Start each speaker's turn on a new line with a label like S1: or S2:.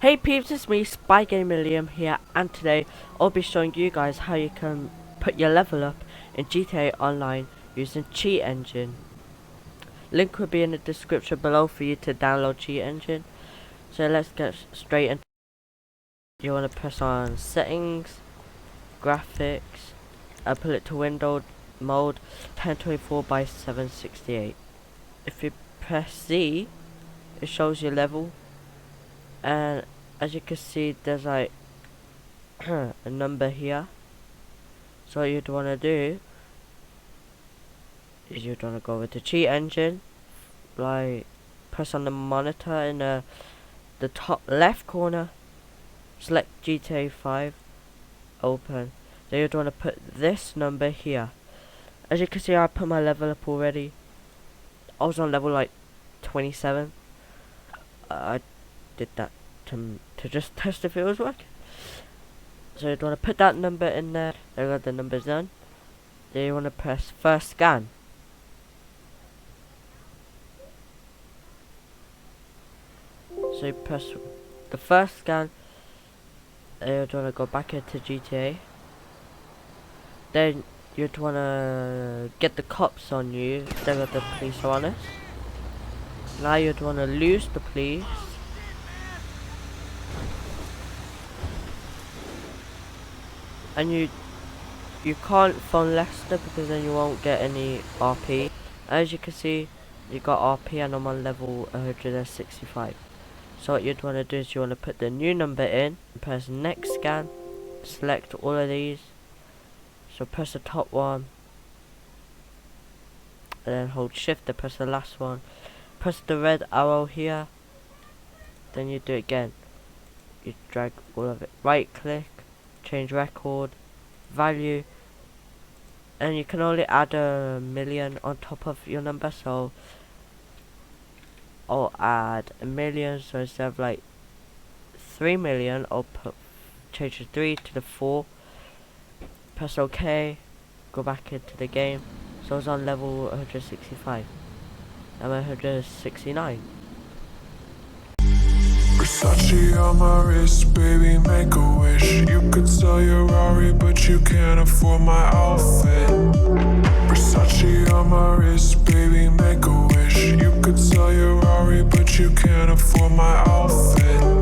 S1: Hey peeps, it's me, SpyGamerLiam here, and today I'll be showing you guys how you can put your level up in GTA Online using Cheat Engine. Link will be in the description below for you to download Cheat Engine. So let's get straight into it. You want to press on Settings, Graphics, and put it to Window Mode 1024 by 768. If you press Z, it shows your level, and as you can see there's like a number here. So what you'd want to do is you'd want to go with the Cheat Engine, like press on the monitor in the top left corner, select GTA 5, open. Then you'd want to put this number here. As you can see, I put my level up already. I was on level like 27. I did that to just test if it was working. So you'd want to put that number in there. There you go, the number's done. Then you want to press first scan. So you press the first scan, you'd want to go back into GTA. Then you'd want to get the cops on you instead of the police are on us. Now you'd want to lose the police. And you can't phone Lester because then you won't get any RP. As you can see, you got RP and I'm on level 165. So what you'd want to do is you want to put the new number in, press next scan, select all of these. So press the top one, and then hold shift to press the last one. Press the red arrow here, then you do it again. You drag all of it, right click, change record, value, and you can only add 1,000,000 on top of your number, so I'll add 1,000,000, so instead of like 3,000,000, I'll change the 3 to the 4, press OK, go back into the game. So I was on level 165, I'm 169.
S2: Versace on my wrist, baby, make a wish. You could sell your Rari, but you can't afford my outfit. Versace on my wrist, baby, make a wish. You could sell your Rari, but you can't afford my outfit.